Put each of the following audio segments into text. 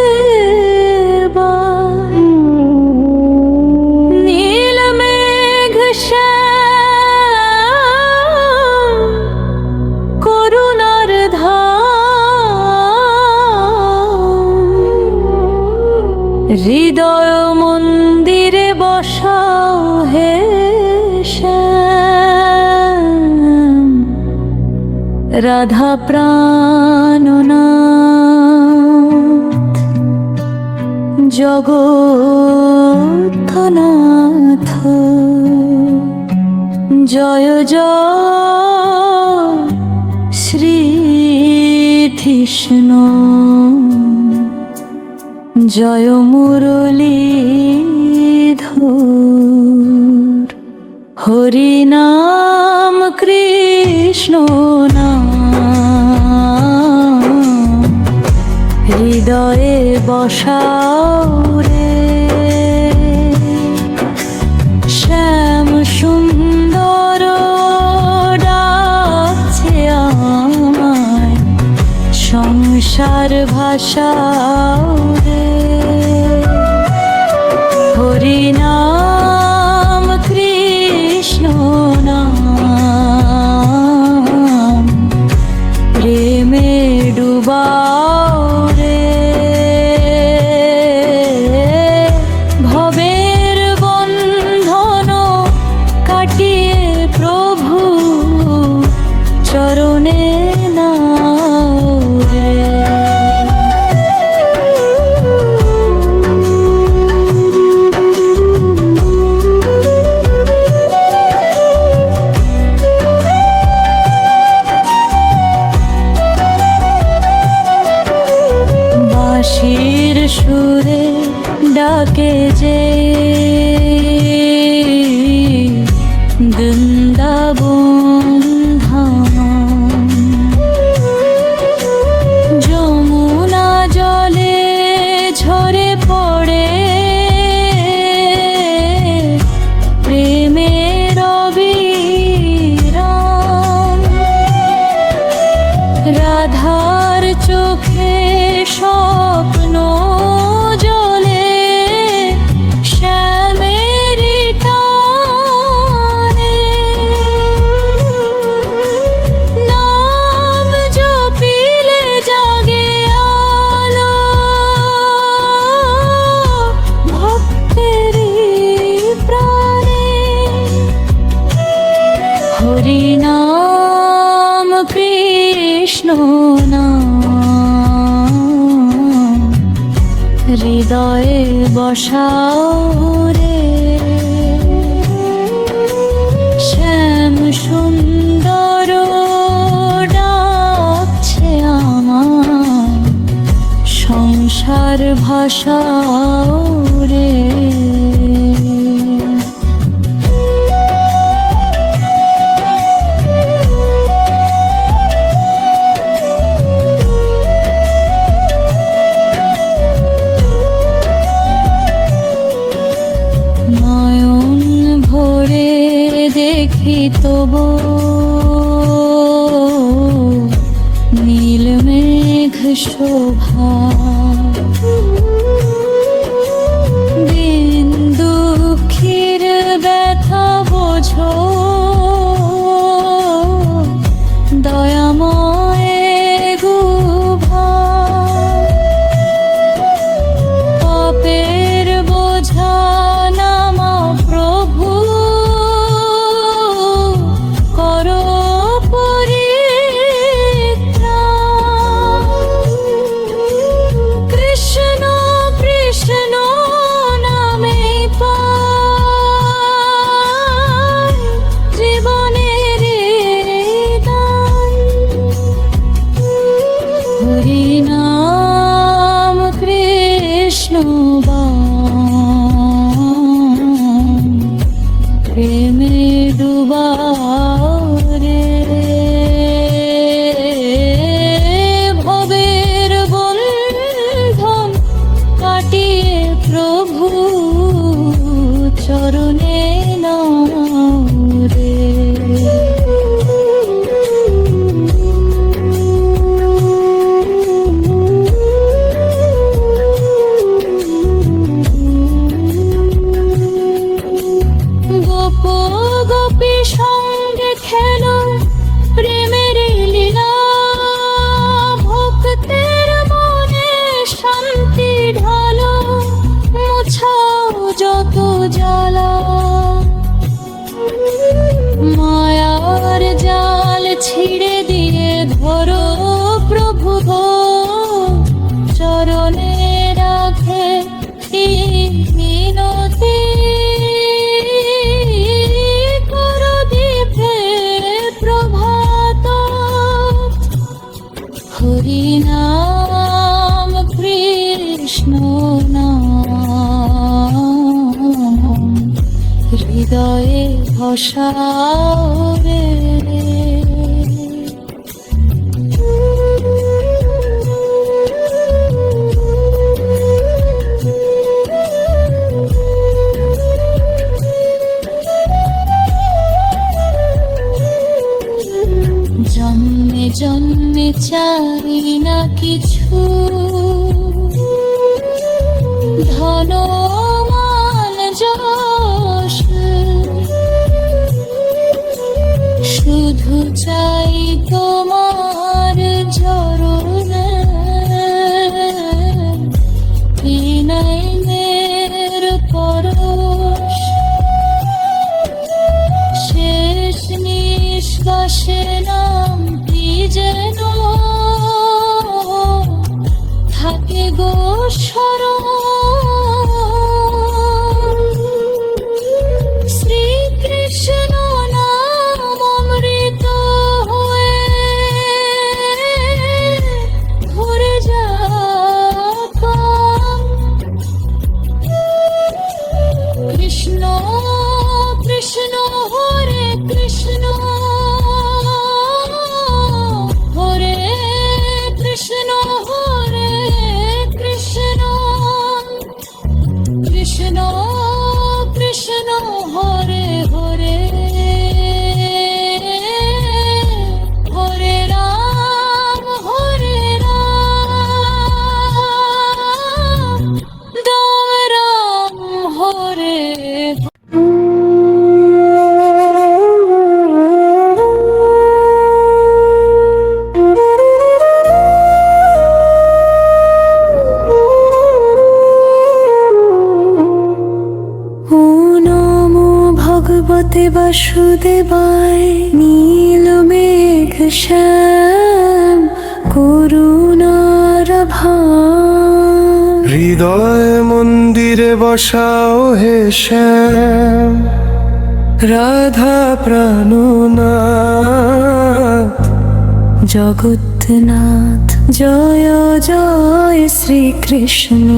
বাসুদেব নীল মেঘ শ্যাম করুণার ধাম হৃদয় মন্দিরে বসাও হে শ্যাম রাধা প্রাণনাথ জগন্নাথ জয় জয় শ্রী কৃষ্ণ জয় মুরলীধর হরি নাম কৃষ্ণ নাম হৃদয়ে বসাও রে শ্যাম সুন্দর ডাকছে আমায় সংসার ভাষাও রে হরি নাম কৃষ্ণ নাম প্রেমে ডুবাও রে ভবের বন্ধন কাটিয়ে প্রভু চরণে নাও রে বাঁশির সুরে ডাকে যে বৃন্দাবন ধাম যমুনা জলে ঝরে পড়ে প্রেমের অবিরাম রাধার চোখে স্বপ্ন জলে শ্যামের টানে নাম জপিলে জাগে আলো ভক্তের প্রাণে হরি নাম কৃষ্ণ নাম হৃদয়ে বসাও রে শ্যাম সুন্দর ডাকছে আমার সংসার ভাষাও রে নয়ন ভরে দেখি তবু নীল মেঘ শোভা দিন দুঃখীর ব্যথা বোঝো দয়াময় গুভা পাপের বোঝা নামা প্রভু করো পরিত্রাণ কৃষ্ণ কৃষ্ণ নামে পাই জীবনের দান হরি নাম কৃষ্ণ প্রেমে ডুবাও রে ভবের বন্ধন কাটিয়ে প্রভু চরণে নাও রে সঙ্গে খেলো প্রেমের লীলা, ভক্তের মনে শান্তি ঢালো, মুছাও যত জ্বালা। মায়ার জাল ছিঁড়ে দিয়ে ধরো প্রভু গো, চরণে রাখে এই মিনতি। করো দীপে প্রভাত, হরি নাম কৃষ্ণ নাম, হৃদয়ে ভাসাও রে। জন্মে জন্মে চাই না কিছু, ধন মান যশ, শুধু চাই তোমার চরণে বিনয়ের পরশ। শেষ নিঃশ্বাসে নামটি যেন থাকে গো স্মরণ। শ্রীকৃষ্ণ নাম অমৃত হয়ে ঘুরে যাক। কৃষ্ণ কৃষ্ণ হরে কৃষ্ণ, হরে কৃষ্ণ হরে কৃষ্ণ, কৃষ্ণ কৃষ্ণ হরে হরে, হরে রাম রাম রাম হরে। ভগবতে বাসুদেবায়, নীল মেঘ শ্যাম করুণার ভার, হৃদয় মন্দিরে বসাও হে শ্যাম, রাধা প্রাণনাথ। জগন্নাথ জয় জয় শ্রীকৃষ্ণ,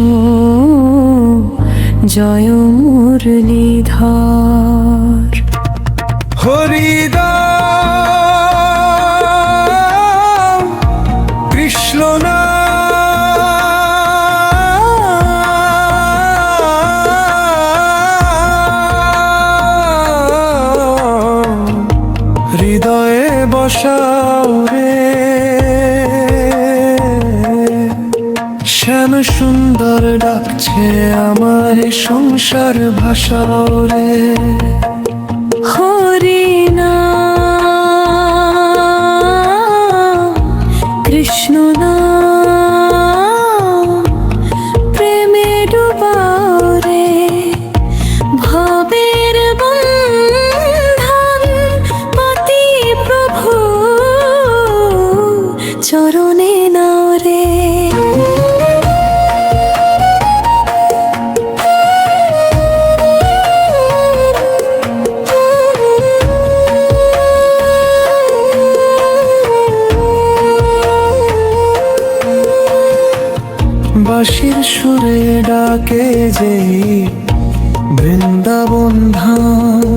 জয় মুরলীধর। হরিদাম কৃষ্ণ নাম, হৃদয়ে বসাও রে। শ্যাম সুন্দর ডাকছে আমার সংসার ভাষাও রে। হরি নাম কৃষ্ণ নাম, প্রেমে ডুবাও রে। ভবের বন্ধন পতি প্রভু, চরণে নাও রে। বাঁশির সুরে ডাকে যে বৃন্দাবন ধাম,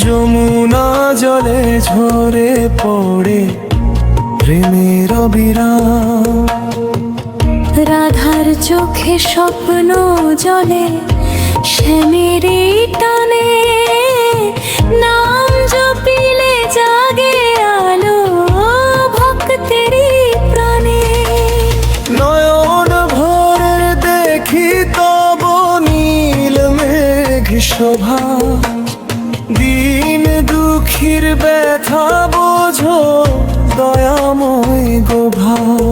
যমুনা জলে ঝরে পড়ে প্রেমের অবিরাম। রাধার চোখে স্বপ্ন জলে, শ্যামেরই টানে নাম জপিলে জাগে আলো ভক্তেরই প্রাণে। নয়ন ভোরের দেখি তব নীল মেঘ শোভা, দিন দু দুঃখীর ব্যথা বোঝো দয়াময় গো ভাও।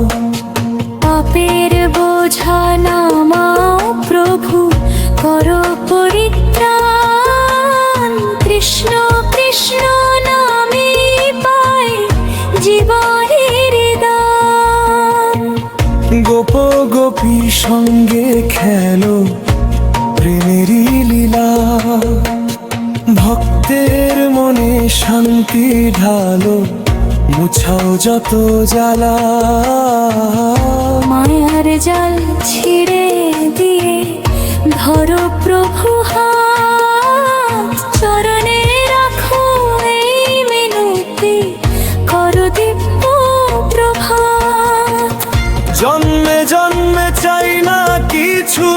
পাপের বোঝা নামাও প্রভু, করো পরিত্রাণ। কৃষ্ণ কৃষ্ণ নামে পাই জীবনের দান। গোপ গোপীর সঙ্গে খেলো প্রেমেরই লীলা, ভক্তের মনে শান্তি ঢালো, মুছাও যত জ্বালা। মায়ার জাল ছিঁড়ে দিয়ে ধরো প্রভু হাত, চরণে রাখো এই মিনতি, করো দিব্য প্রভাত। জন্মে জন্মে চাই না কিছু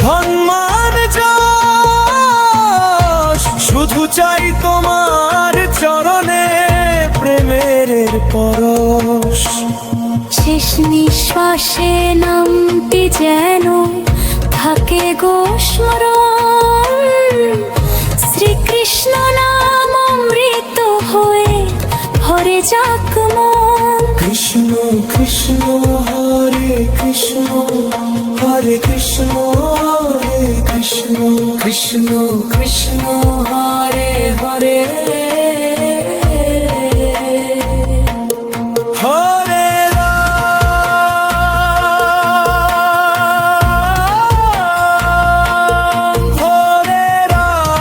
ধনমান যশ, শুধু চাই তোমার চরণে প্রেমের পরশ। শেষ নিঃশ্বাসে নামটি যেন থাকে গো স্মরণ। শ্রীকৃষ্ণ নাম অমৃত হয়ে ভরে যাক মন। কৃষ্ণ কৃষ্ণ হরে কৃষ্ণ, হরে কৃষ্ণ হরে কৃষ্ণ, কৃষ্ণ কৃষ্ণ হরে হরে, হরে রাম হরে রাম,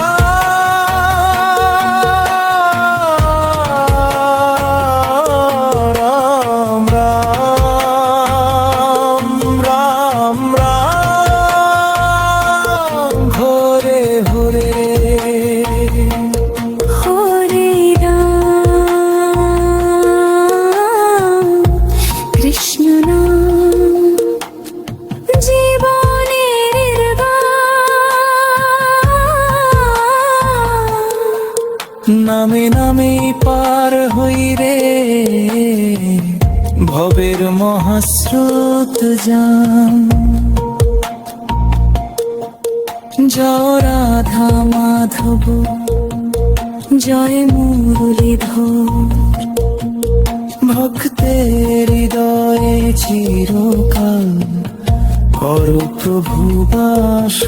রাম রাম রাম রাম, হরে হরে। হরে রাম কৃষ্ণ নাম জীবনের গান। নামে নামে পার হই রে ভবের মহাস্রোত যান। জয় রাধা মাধব জয় মুরলীধর, ভক্তের হৃদয়ে চিরকাল করো প্রভু বাস।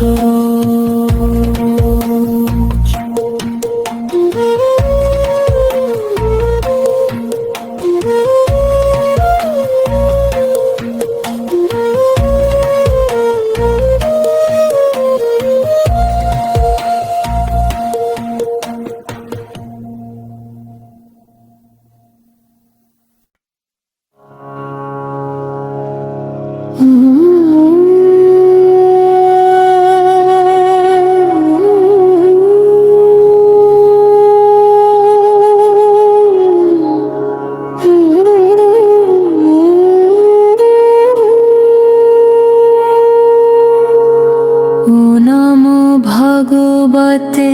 ভগবতে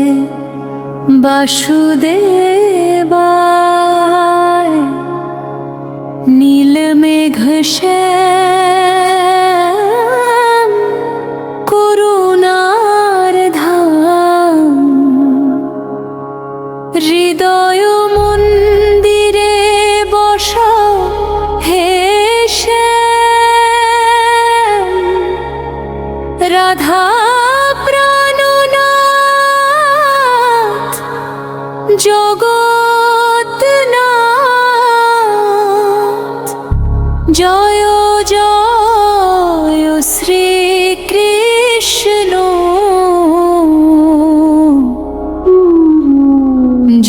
বাসুদেবায়, নীলমেঘ শ্যাম করুণার ধাম। হৃদয় মন্দিরে বসাও হে শ্যাম, রাধা প্রাণনাথ জগৎনাথ। জয় জয় শ্রীকৃষ্ণ,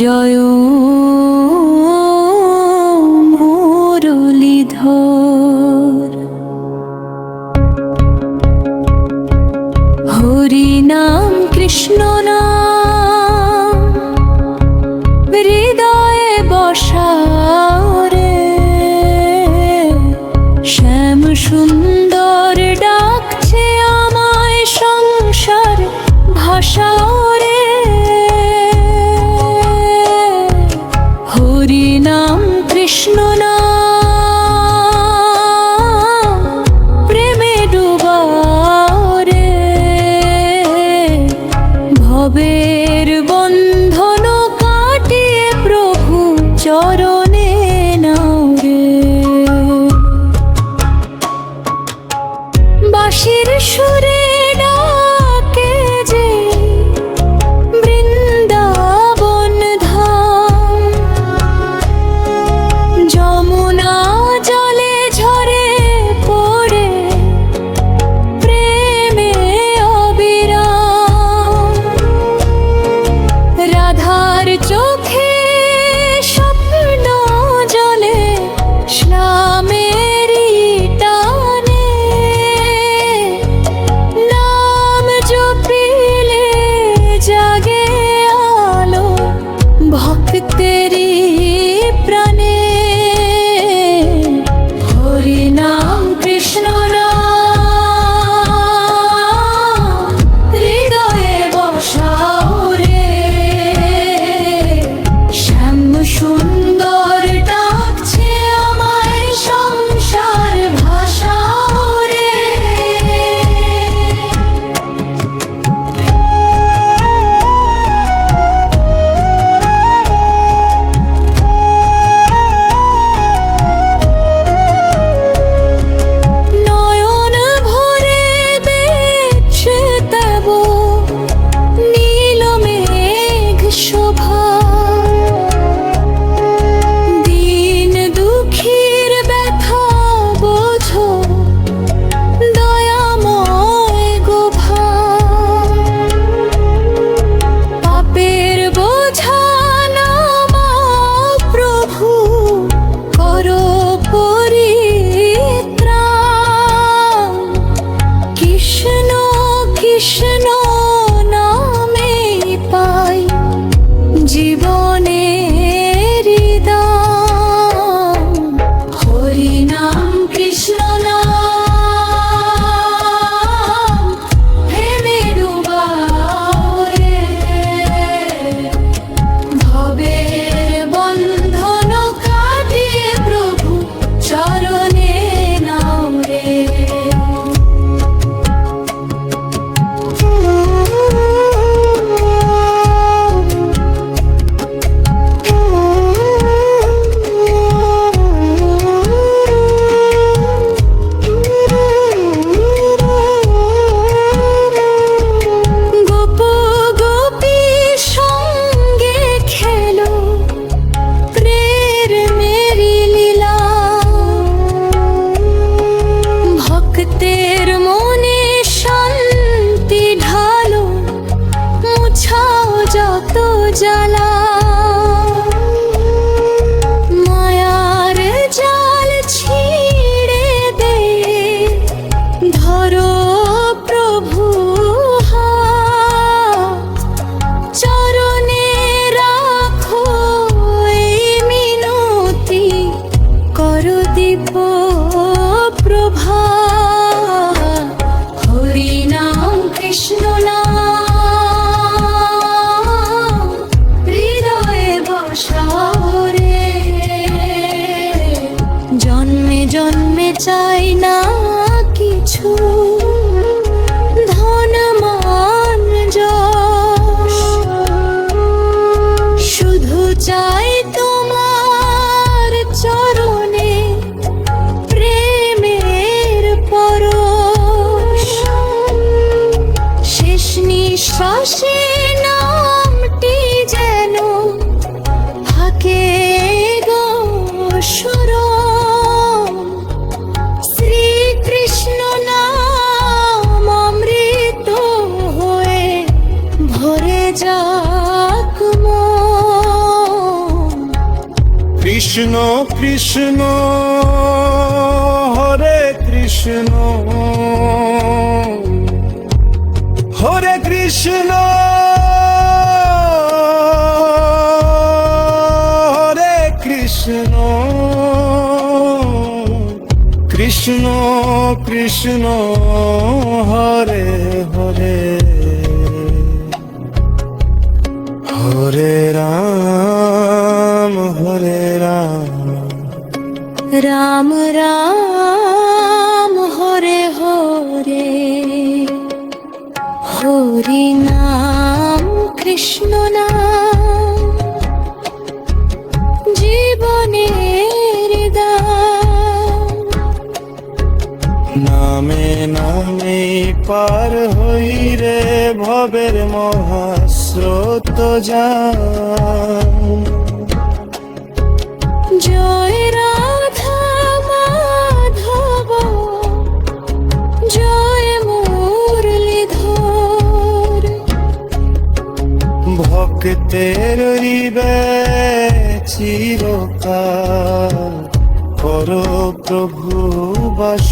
জয় মুরলীধর। হরি নাম কৃষ্ণ নাম হৃদয়ে বসারে, শ্যাম সুন্দর ডাকছে আমায় সংসার ভাষারে। হরি নাম কৃষ্ণ নাম প্রেমে ডুবারে, ভবের বন্ধন কাটে যত জ্বালা মায়ার জাল ছিঁড়ে দে ধরো প্রভু হাত চরণে রাখো এই মিনতি করো দীপ প্রভা হরি নাম কৃষ্ণ নাম হৃদয়ে বসাও রে জন্মে জন্মে চাই না কিছু ধন মান যশ শুধু চাই তোমার চরণে প্রেমের পরশ শেষ নিঃশ্বাসে নামটি যেন থাকে গো স্মরণ শ্রীকৃষ্ণ নাম অমৃত হয়ে ভরে যাক মন কৃষ্ণ কৃষ্ণ হরে কৃষ্ণ হরে কৃষ্ণ হরে কৃষ্ণ কৃষ্ণ কৃষ্ণ হরে হরে হরে রাম হরে রাম রাম রাম হরে হরে হরি নাম কৃষ্ণ নাম জীবনের দাম নামে নামে পার হই রে ভবের মহাস্রোত যান জয় রাধা মাধব জয় মুরলীধর ভক্তের হৃবে চিরকাল করো প্রভু বাস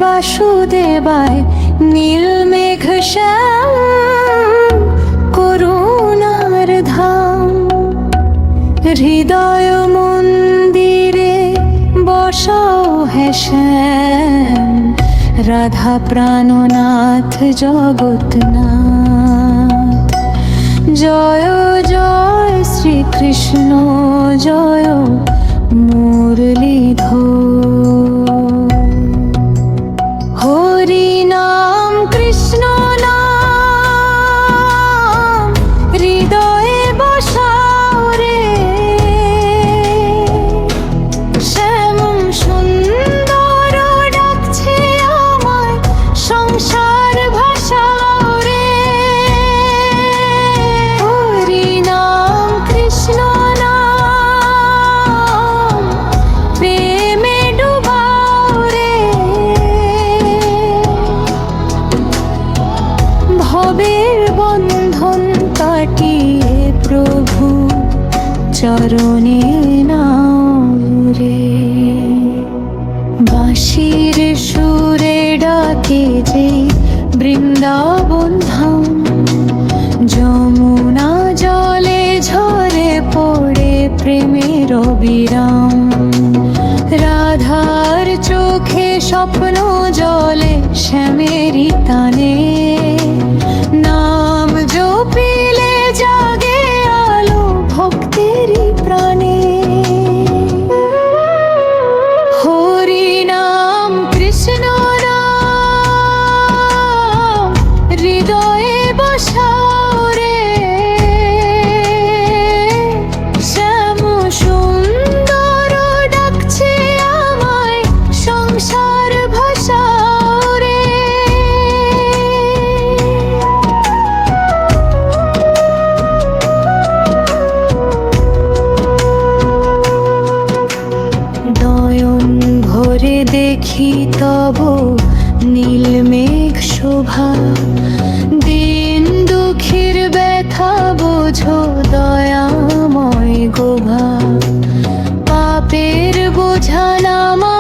বাসুদেবায় নীলমেঘ শ্যাম করুণার ধাম হৃদয় মন্দিরে বসাও হে শ্যাম রাধা প্রাণনাথ জগৎনাথ জয় জয় শ্রীকৃষ্ণ জয় মুরলীধর হরি নাম কৃষ্ণ নাম হৃদয়ে বসাও রে শ্যাম সুন্দর ডাকছে আমায় সংসার ভাষাও রে হরি নাম কৃষ্ণ নাম প্রেমে ডুবাও রে ভবের বন্ধন কাটিয়ে প্রভু চরণে নাও রে বাঁশির সুরে ডাকে যে বৃন্দাবন ধাম যমুনা প্রেমের অবিরাম। রাধার চোখে স্বপ্ন জলে শ্যামেরই টানে, নাম জপিলে জাগে আলো ভক্তেরই প্রাণে। হরি নাম কৃষ্ণ নাম হৃদয়ে বসাও রে, শ্যাম সুন্দর ডাকছে আমায় সংসার ভাসাও রে। নয়ন ভরে দেখি তব নীল মেঘ শোভা, দিন দুঃখীর ব্যথা বোঝো দয়াময় গোভা। পাপের বোঝা নামা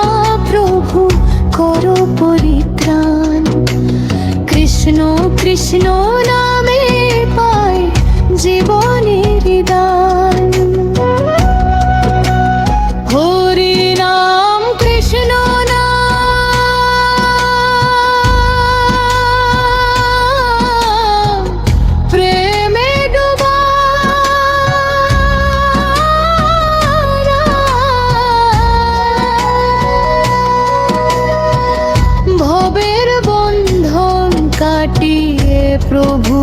প্রভু করো পরিত্রাণ, কৃষ্ণ কৃষ্ণ নামে পাই জীবনের দান। হরি নাম কৃষ্ণ নাম প্রেমে ডোবা, ভবের বন্ধন কাটিয়ে প্রভু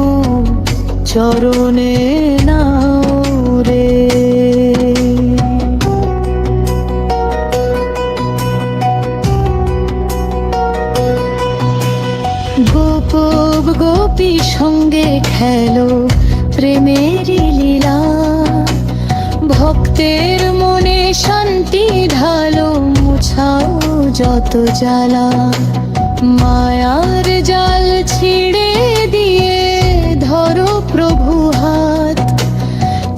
চরণে নাও রে। গোপ গোপী সঙ্গে খেলো প্রেমেরই লীলা, ভক্তের মনে শান্তি ঢালো মুছাও যত জ্বালা। মায়ার জাল ছিঁড়ে দিয়ে ধরো প্রভু হাত,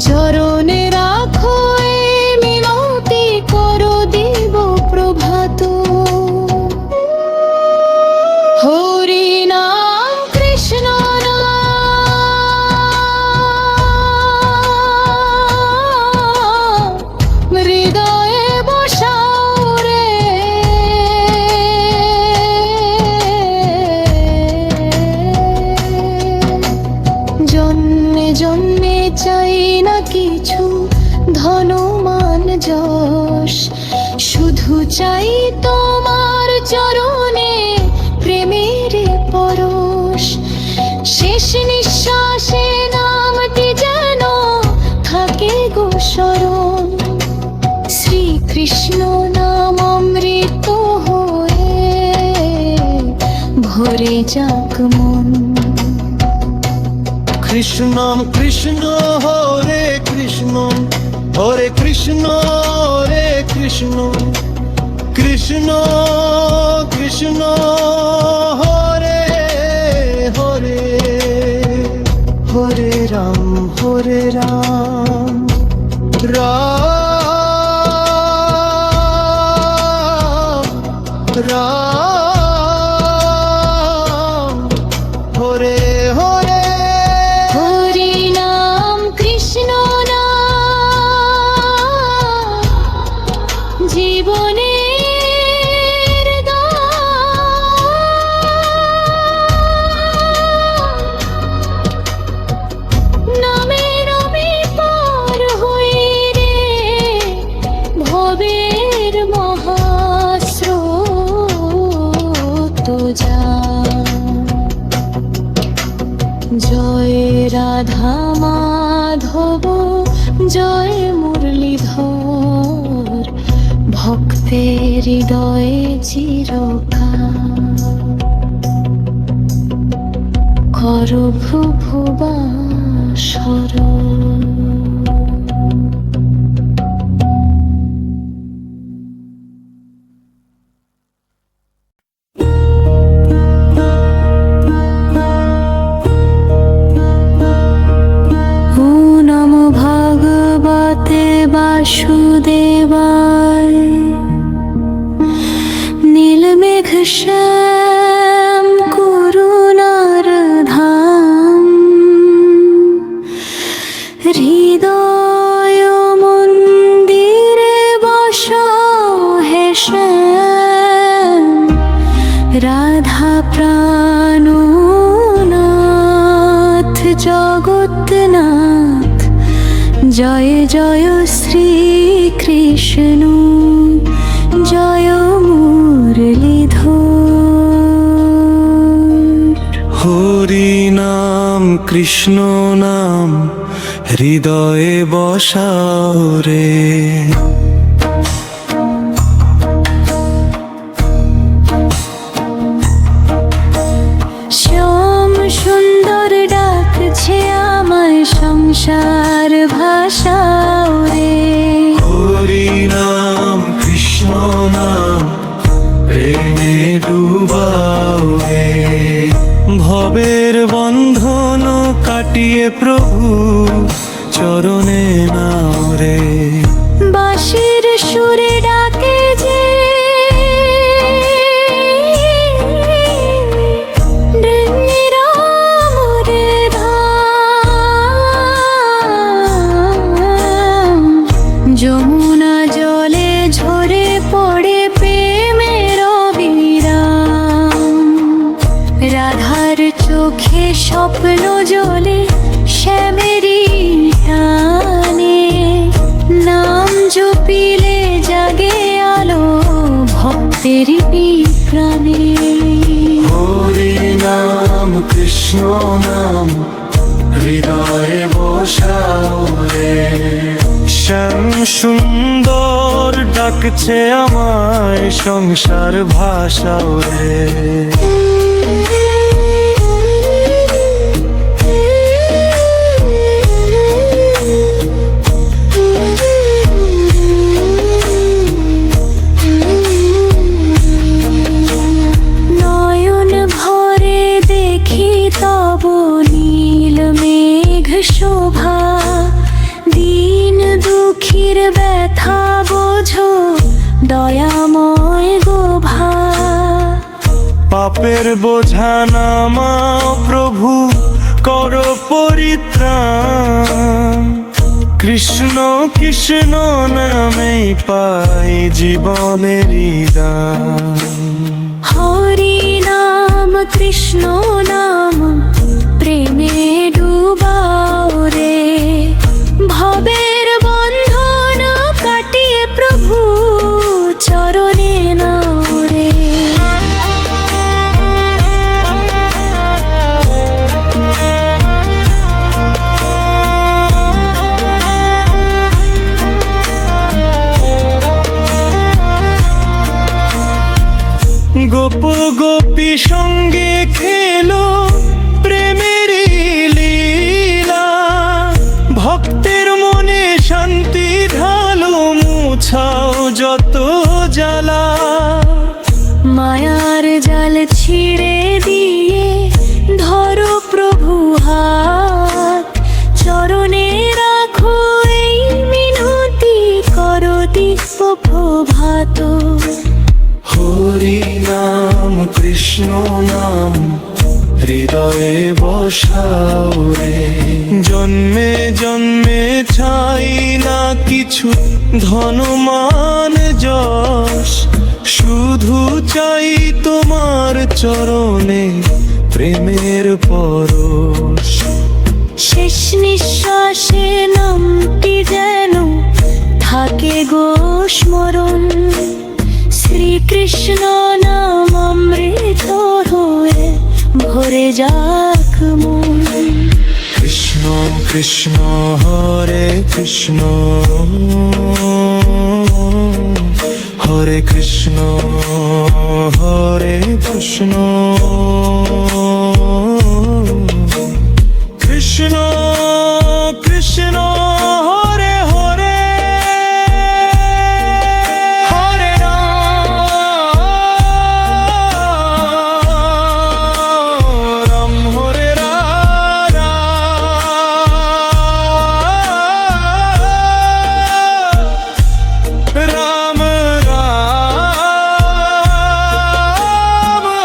চরণে রাখো এই মিনতি করো দিব প্রভাত। হরি নাম কৃষ্ণ নাম হৃদয়ে বসাও রে, জন্মে জন্মে চাই না কিছু ধনমান যশ, শুধু চাই তোমার চরণে প্রেমের পরশ। শেষ নিঃশ্বাসে নামটি যেন থাকে গো স্মরণ, শ্রীকৃষ্ণ নাম অমৃত হয়ে ভরে যাক মন। কৃষ্ণ কৃষ্ণ হরে কৃষ্ণ, হরে কৃষ্ণ হরে কৃষ্ণ, কৃষ্ণ কৃষ্ণ হরে হরে, হরে রাম হরে রাম, রাম রাম হরে হরে। হরি নাম কৃষ্ণ নাম জীবনের দান, নামে নামে পার হই রে ভবের মহাস্রোত যা। জয় রাধা মাধব জয় মুরলীধর, ভক্তের হৃদয়ে চিরকাল করো প্রভু বাসর। বাসুদেবায় নীলমেঘ শ্যাম করুণার ধাম, হৃদয় মন ভূতনাথ জয় জয় শ্রীকৃষ্ণ জয় মুরলীধর। হরি নাম কৃষ্ণ নাম হৃদয়ে বসাও রে। শ্যাম সুন্দর ডাকছে আমায় সংসার ভাষাও রে। হরি নাম কৃষ্ণ নাম প্রেমে ডুবাও রে। ভবের বন্ধন কাটিয়ে প্রভু চরণে নাও রে। বাঁশির সুরে ডাকে যে নৃত্যেরা মোরে ধাম। যমুনা জলে ঝরে পড়ে প্রেমের বিরাম। রাধার চোখে স্বপ্ন জ্বলে শ্যামেরই টানে। নাম জপিলে জাগে আলো ভক্তেরই প্রাণে। হরি নাম কৃষ্ণ নাম হৃদয়ে বসাও রে। শ্যাম সুন্দর ডাকছে আমায় সংসার ভাষাও রে। নয়ন ভরে দেখি তব নীল মেঘ শোভা। দিন দুঃখীর ব্যথা বোঝো দয়াময় গোভা। পাপের বোঝা নামাও প্রভু কর পরিত্রাণ। কৃষ্ণ কৃষ্ণ নামেই পাই জীবনের দান। হরি নাম কৃষ্ণ নাম প্রেমে ডুবাও রে। ভবের বন্ধন কাটিয়ে প্রভু চরণে নাও রে। গোপ গোপী সঙ্গে খেলো প্রেমের লীলা। ভক্তের মনে শান্তি ঢালো মুছাও যত জ্বালা। মায়ার জাল ছিঁড়ে দিয়ে ধরো প্রভু হাত। চরণে রাখো এই মিনতি করো দিব্য প্রভাত। হরি নাম কৃষ্ণ নাম হৃদয়ে বসাও রে। জন্মে জন্মে চাই না কিছু ধনমান যশ। শুধু চাই তোমার চরণে প্রেমের পরশ। শেষ নিঃশ্বাসে নামটি যেন থাকে গো স্মরণ। শ্রীকৃষ্ণ নাম অমৃত হয়ে ভরে যাক মন। কৃষ্ণ কৃষ্ণ হরে কৃষ্ণ হরে কৃষ্ণ হরে কৃষ্ণ কৃষ্ণ কৃষ্ণ হরে হরে হরে রাম হরে রাম রাম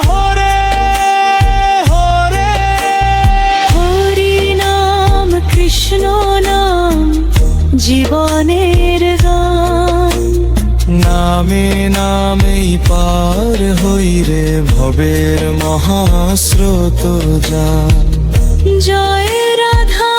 হরে হরে। হরি নাম কৃষ্ণ নাম জীবনের গান। নামে নামেই পার হই রে ভবের মহাস্রোত যান। জয় রাধা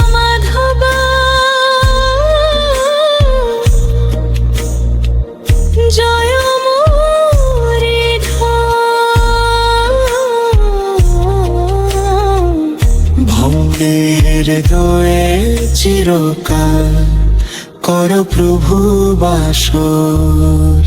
চিরকাল কর প্রভু বাসর।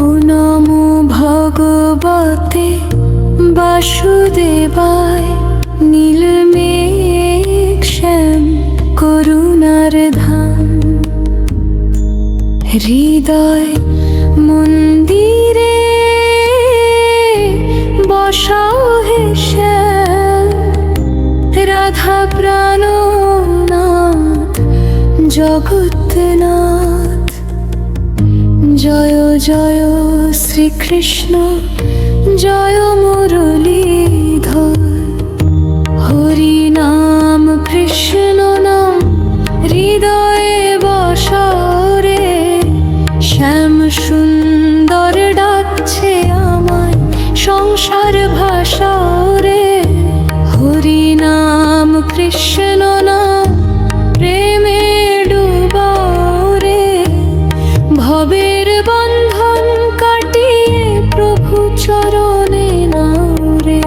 ও নমো ভগবতে বাসুদেবায়, নীলমেঘ শ্যাম করুণার ধাম, হৃদয় মন্দিরে বসাও হে শ্যাম, রাধা প্রাণনাথ জগৎনাথ। জয় জয় শ্রীকৃষ্ণ, জয় মুরলীধর, হরি নাম কৃষ্ণ নাম হৃদয়ে বসরে, শ্যাম সুন্দর ডাকছে আমায় সংসার ভাষারে, হরি নাম কৃষ্ণ নাম প্রেমে ডুবারে, ভবের বন্ধন কাটিয়ে প্রভু চরণে নাও রে।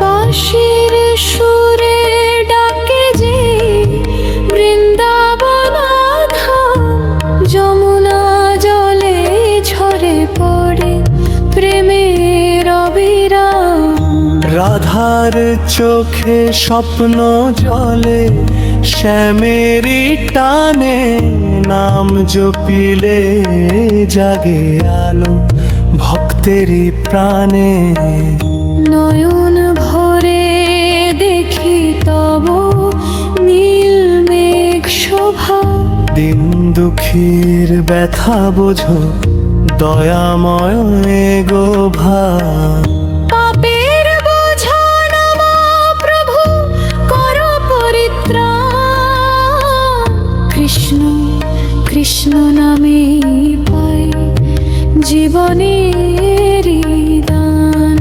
বাঁশির সুরে ডাকে যে বৃন্দাবন ধাম, যমুনা জলে ঝরে পড়ে প্রেমের অবিরাম। রাধার চোখে স্বপ্ন জলে, শ্যামেরই টানে নাম জপিলে জাগে আলো ভক্তেরই প্রাণে। নয়ন ভরে দেখি তব নীল মেঘ শোভা, দিন দুঃখীর ব্যথা বোঝো দয়াময় গো ভাই। পাপের বোঝা নামা প্রভু কর পরিত্রাণ, কৃষ্ণ কৃষ্ণ নামে পাই জীবনের দান।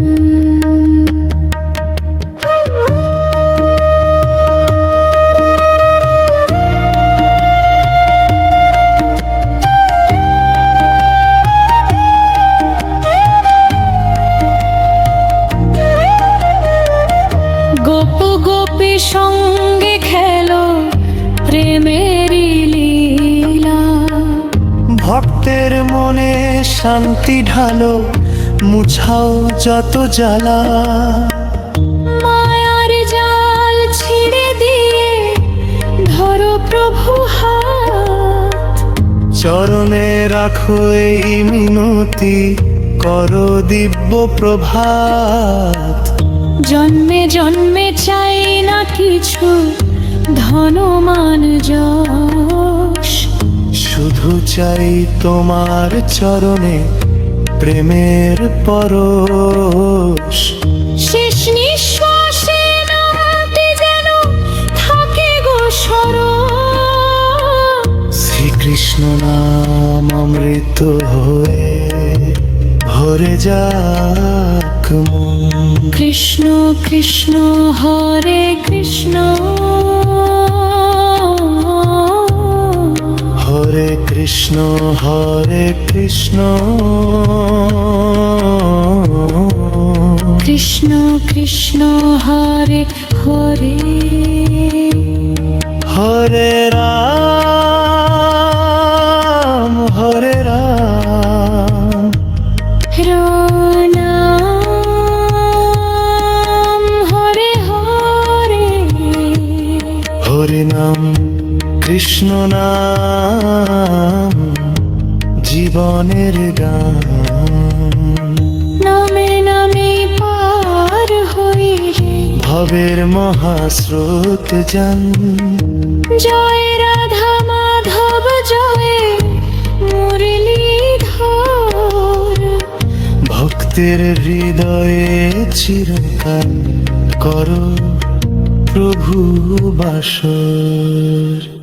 গোপ গোপী সঙ্গে খেলো প্রেমেরই লীলা, ভক্তের মনে শান্তি ঢালো, মুছাও যত জ্বালা। মায়ার জাল ছিঁড়ে দিয়ে ধরো প্রভু হাত, চরণে রাখো এই মিনতি, করো দিব্য প্রভাত। জন্মে জন্মে চাই না কিছু ধন মান যশ, শুধু চাই তোমার চরণে প্রেমের পরশ। শেষ নিঃশ্বাসে নামটি যেন থাকে গো স্মরণ, শ্রীকৃষ্ণ নাম অমৃত হয়ে ভরে যাক মন। কৃষ্ণ কৃষ্ণ হরে কৃষ্ণ, হরে কৃষ্ণ হরে কৃষ্ণ, কৃষ্ণ কৃষ্ণ হরে হরে, হরে রাম হরে রাম, রাম হরে হরে, হরে নাম কৃষ্ণ নাম জীবনের গান। নামে নামে পার হইলে ভবের মহাস্রোত যান। জয় রাধা মাধব জয় মুরলীধর, ভক্তের হৃদয়ে চিরকাল করো প্রভু বাসর।